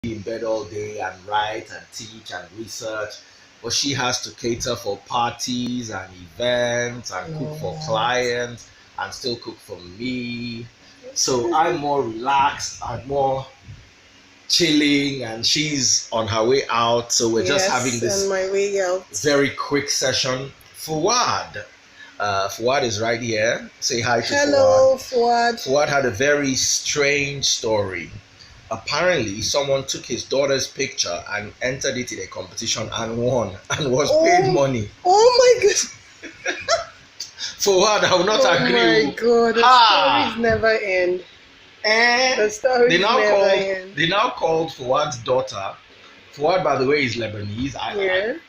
in bed all day and write and teach and research, but she has to cater for parties and events and cook for clients and still cook for me. So I'm more relaxed and more chilling, and she's on her way out. So we're just having this on my way out. very quick session. Fuad. Fuad is right here. Say hi to Hello, Fuad. Fuad. Fuad had a very strange story. Apparently, someone took his daughter's picture and entered it in a competition and won and was paid money. Oh my God. Fuad, I will not agree. Oh my God, the stories never end. And the stories never end. They now called Fuad's daughter. Fuad, by the way, is Lebanese. I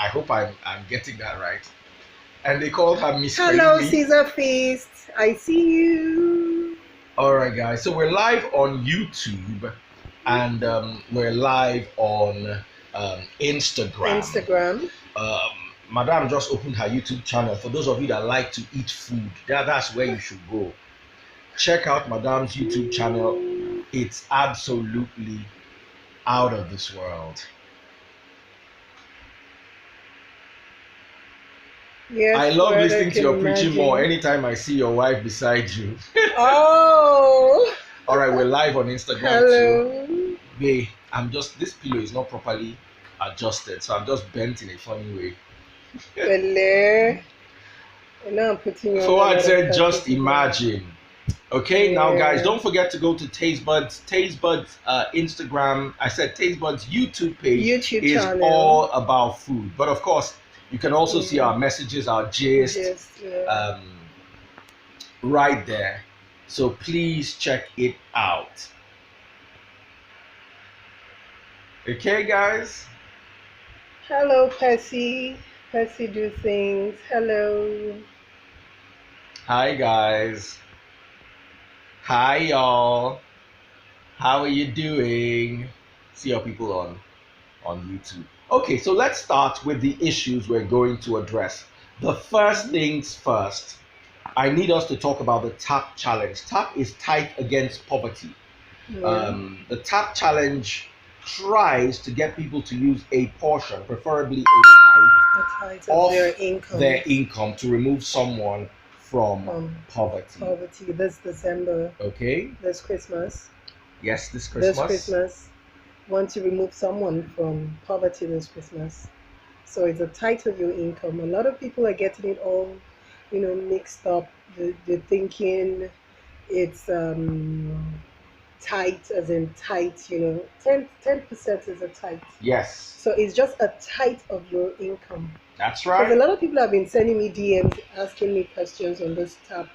hope I'm getting that right. And they called her Miss Hello, Crazy. Caesar Feast. I see you. All right, guys. So we're live on YouTube, and we're live on Instagram. Madame just opened her YouTube channel. For those of you that like to eat food, that's where you should go. Check out Madame's YouTube channel. It's absolutely out of this world. Yes, I love listening to your preaching more anytime I see your wife beside you. Oh. All right, we're live on Instagram. Hello. Too. Babe, this pillow is not properly adjusted, so I'm just bent in a funny way. Now I'm putting on. I said, just imagine. Okay, now guys, don't forget to go to Tastebudz Instagram. I said Tastebudz YouTube page is channel. All about food, but of course you can also see our messages, our gist, right there. So please check it out. Okay, guys. Hello, Percy. Percy do things. Hello. Hi, guys. Hi, y'all. How are you doing? See our people on YouTube. Okay, so let's start with the issues we're going to address. The first things first, I need us to talk about the TAP challenge. TAP is Tight Against Poverty. The TAP challenge tries to get people to use a portion, preferably a tithe of their income to remove someone from poverty. Poverty this December. Okay. This Christmas. Yes, this Christmas. Want to remove someone from poverty this Christmas. So it's a tithe of your income. A lot of people are getting it all, mixed up. They're thinking it's tight as in tight, 10% is a tithe. Yes. So it's just a tithe of your income. That's right. Because a lot of people have been sending me DMs asking me questions on this TAP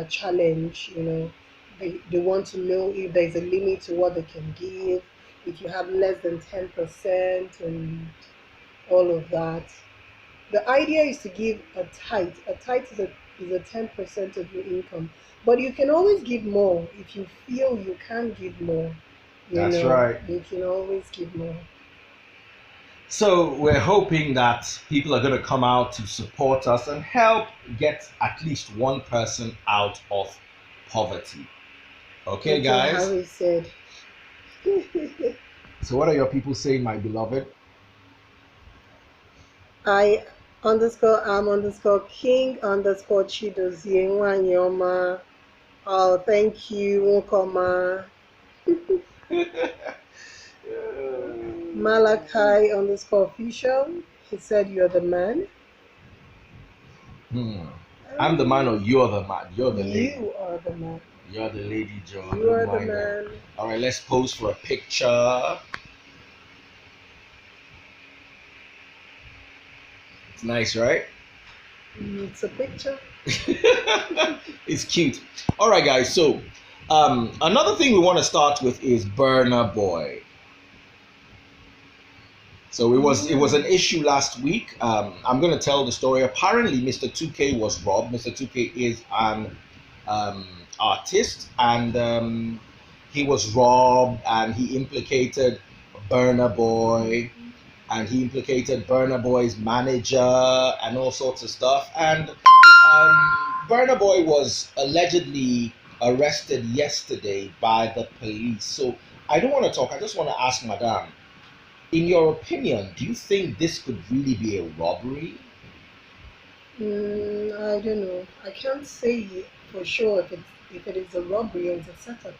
challenge. They want to know if there's a limit to what they can give, if you have less than 10% and all of that. The idea is to give a tithe. A tithe is a 10% of your income. But you can always give more if you feel you can give more. That's right. You can always give more. So we're hoping that people are going to come out to support us and help get at least one person out of poverty. Okay, guys? How he said. So what are your people saying, my beloved? I_King_Chidozie. Oh, thank you, Wokoma. Malachi_official. He said you're the man. I'm the man or you're the man? You're the lady. You are the man. You're the lady, Joe. You are the man. All right, let's pose for a picture. It's nice, right? It's a picture. It's cute. All right, guys. So another thing we want to start with is Burna Boy. So it was an issue last week. I'm going to tell the story. Apparently, Mr. 2K was robbed. Mr. 2K is an artist, and he was robbed, and he implicated Burna Boy, and he implicated Burna Boy's manager and all sorts of stuff. And Burna Boy was allegedly arrested yesterday by the police. So I don't want to talk. I just want to ask Madame. In your opinion, do you think this could really be a robbery? I don't know. I can't say for sure if it is a robbery or it's a setup,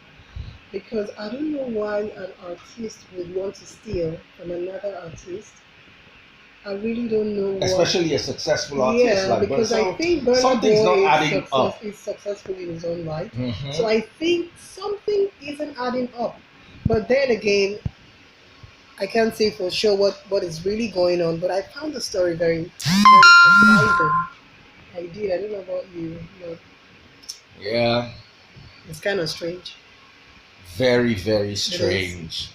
because I don't know why an artist would want to steal from another artist. I really don't know what. Especially a successful artist Yeah, like, but because I so think Burna something's not Boy adding up. is successful in his own right. So Hmm. I think something isn't adding up. But then again, I can't say for sure what is really going on. But I found the story very surprising. I did. I don't know about you, but Yeah, it's kind of strange. very, very It is. strange.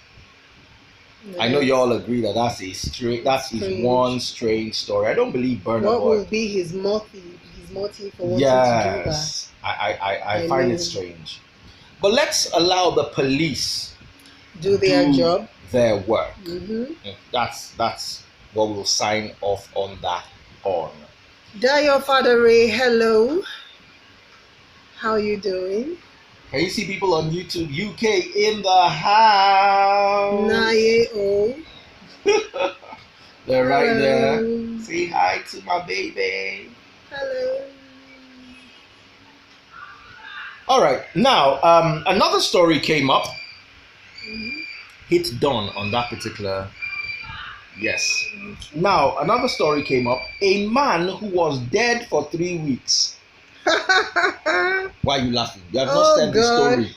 It I know you is. all agree that It's that is one strange. strange story. I don't believe Burna What Boy. will be his motive for wanting to do that? Yes, I I find it mean, strange. But let's allow the police do their do job. their work. Mm-hmm. That's what we'll sign off on that on. Dio Father Ray, hello. How you doing? Can you see people on YouTube UK in the house? Naye O. They're right there. Hello. Say hi to my baby. Hello. All right. Now, another story came up. Mhm. Hit done on that particular. Yes. Okay. Now, another story came up. A man who was dead for 3 weeks. Why are you laughing? You have not Oh said the God. story.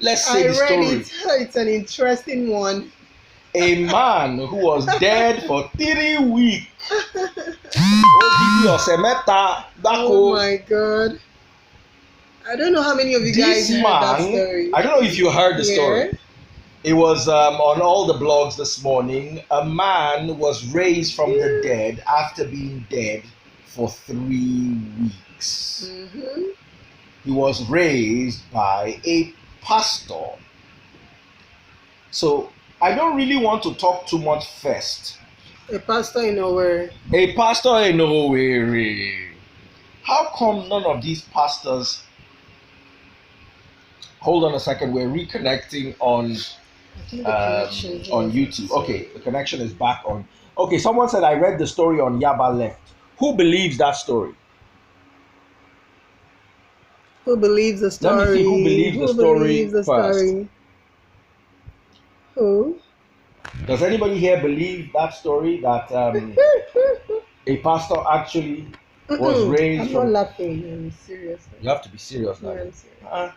Let's say I the read story. it. It's an interesting one. A man who was dead for 3 weeks. Odidi ọ̀sẹ̀ mẹ́ta Oh gbáko. my God. I don't know how many of you This guys heard that man, story. I don't know if you heard the story. Yeah. It was on all the blogs this morning. A man was raised from the dead after being dead for 3 weeks. Mm-hmm. He was raised by a pastor. So I don't really want to talk too much first. A pastor in our. A pastor in Owerri. How come none of these pastors? Hold on a second. We're reconnecting I think the connection here on is YouTube. not Okay, the connection is back on. Okay, someone said I read the story on Yaba Left. Who believes that story? Who believes the Let me see who story? believes the Who story believes the first. story? Who? Does anybody here believe that story that a pastor actually was raised I'm not from? laughing. I'm serious. You have to be serious No, now. I'm serious.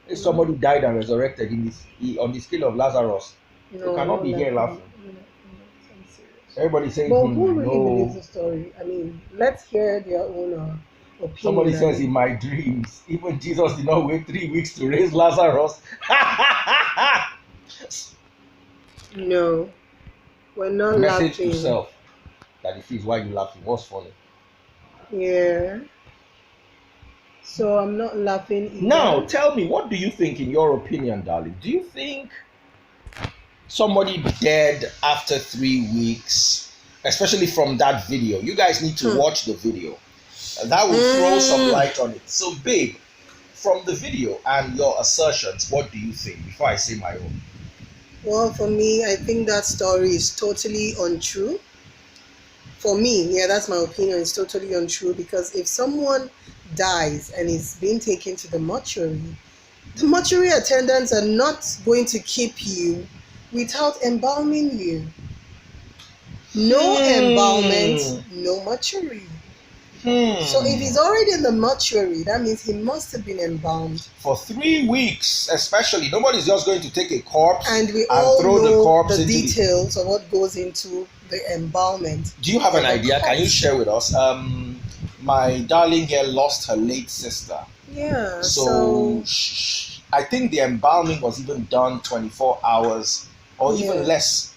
If somebody died and resurrected on the scale of Lazarus, you No, I'm cannot not be here laughing. laughing. I'm serious. Everybody saying, But who really believes no. the story? I mean, let's hear their own Somebody opinion. says in my dreams, even Jesus did not wait 3 weeks to raise Lazarus. No, we're not Message to laughing. self that it is why you laughing. What's funny? Yeah. So I'm not laughing either. Now tell me, what do you think in your opinion, darling? Do you think somebody dead after 3 weeks, especially from that video? You guys need to watch the video. That will throw some light on it. So babe, from the video and your assertions, what do you think before I say my own? Well, for me, I think that story is totally untrue. For me, yeah, that's my opinion. It's totally untrue because if someone dies and is being taken to the mortuary attendants are not going to keep you without embalming you. No embalmment, no mortuary. So if he's already in the mortuary, that means he must have been embalmed. For 3 weeks, especially, nobody's just going to take a corpse And we all throw the know corpse the into details of what goes into the embalmment. Do you have an of a idea? Can you corpse. share with us? My darling here lost her late sister. Yeah, So I think the embalming was even done 24 hours or even Yeah. less.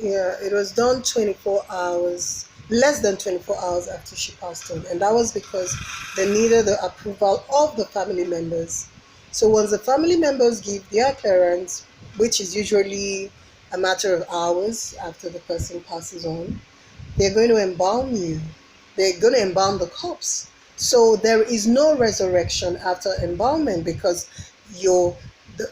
Yeah, it was done 24 hours, less than 24 hours after she passed on. And that was because they needed the approval of the family members. So once the family members give their clearance, which is usually a matter of hours after the person passes on, they're going to embalm you. They're going to embalm the corpse. So there is no resurrection after embalmment because your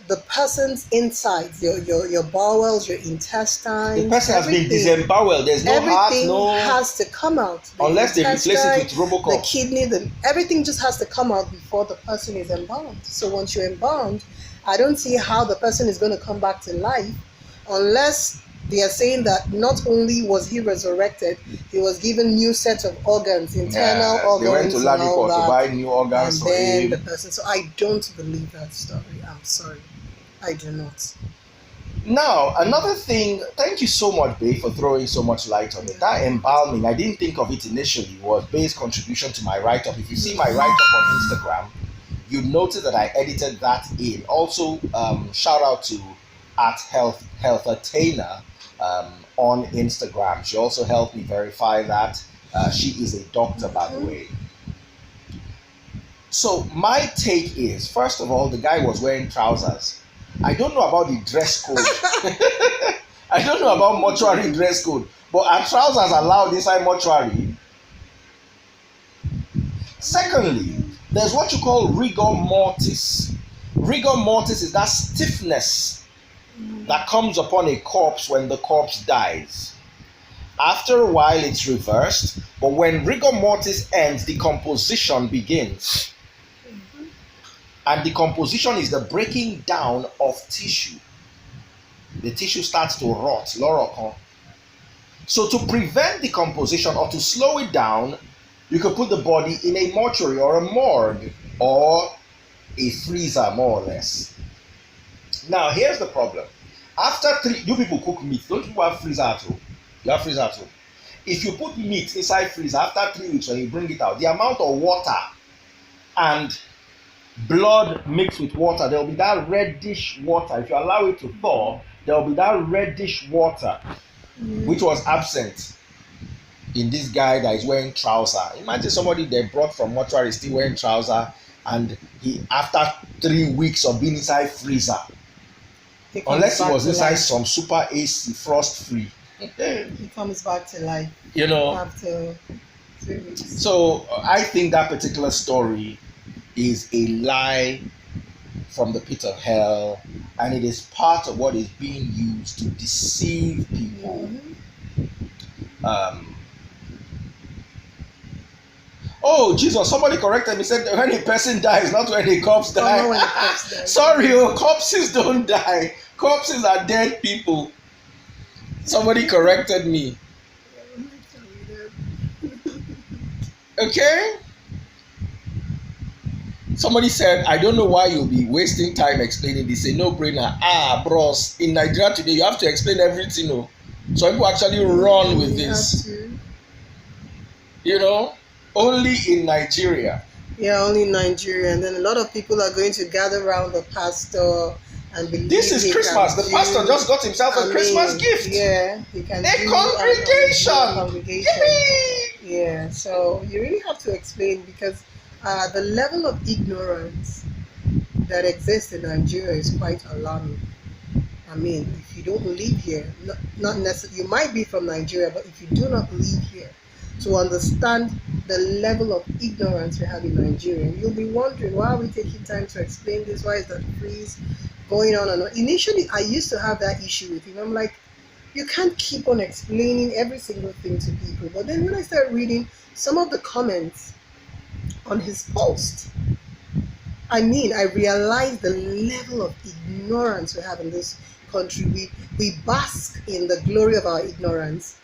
the person's insides, your bowels, your The intestines, person has been everything. disemboweled. There's no heart, Everything no. has to come out. The Unless they replace it with intestine, Robocop. the kidney, everything just has to come out before the person is embalmed. So once you're embalmed, I don't see how the person is going to come back to life unless they are saying that not only was he resurrected, he was given new sets of organs, internal Yes, organs, they went to and all Ladipo to that, buy new and organs for then the him. person. So I don't believe that story. I'm sorry, I do not. Now, another thing, thank you so much, Babe, for throwing so much light on it. That embalming, I didn't think of it initially, was Babe's contribution to my write up. If you see my write up on Instagram, you notice that I edited that in. Also, shout out to at Health Attainer on Instagram. She also helped me verify that. She is a doctor, by the way. So, my take is first of all, the guy was wearing trousers. I don't know about the dress code. I don't know about mortuary dress code. But are trousers allowed inside mortuary? Secondly, there's what you call rigor mortis. Rigor mortis is that stiffness that comes upon a corpse when the corpse dies. After a while, it's reversed, but when rigor mortis ends, decomposition begins. And decomposition is the breaking down of tissue. The tissue starts to rot. Lorocon. So to prevent decomposition or to slow it down, you could put the body in a mortuary or a morgue or a freezer, more or less. Now, here's the problem. After you people cook meat. Don't you have freezer at home? You have freezer at home. If you put meat inside freezer, after 3 weeks when you bring it out, the amount of water and blood mixed with water, there will be that reddish water. If you allow it to thaw, there will be that reddish water which was absent in this guy that is wearing trouser. Imagine somebody they brought from mortuary still wearing trouser, and he after 3 weeks of being inside freezer, unless he was inside some super AC frost free, he comes back to life. After 3 weeks. So I think that particular story is a lie from the pit of hell, and it is part of what is being used to deceive people. Oh Jesus, somebody corrected me, said when a person dies, not when a corpse dies. When a corpse dies. Sorry, corpses don't die. Corpses are dead people. Somebody corrected me. Okay? Somebody said, I don't know why you'll be wasting time explaining this. A no-brainer. Bros, in Nigeria today, you have to explain everything. Oh. So people actually run with this. Only in Nigeria. Yeah, only in Nigeria. And then a lot of people are going to gather around the pastor and believe this is Christmas. The pastor just got himself a Christmas gift. Yeah, he can a congregation. Yeah, so you really have to explain, because the level of ignorance that exists in Nigeria is quite alarming. I mean, if you don't live here, not necessarily, you might be from Nigeria, but if you do not live here to understand the level of ignorance we have in Nigeria, you'll be wondering, why are we taking time to explain this? Why is that freeze going on and on? Initially, I used to have that issue with him. I'm like, you can't keep on explaining every single thing to people. But then when I started reading some of the comments on his post, I realized the level of ignorance we have in this country. We bask in the glory of our ignorance,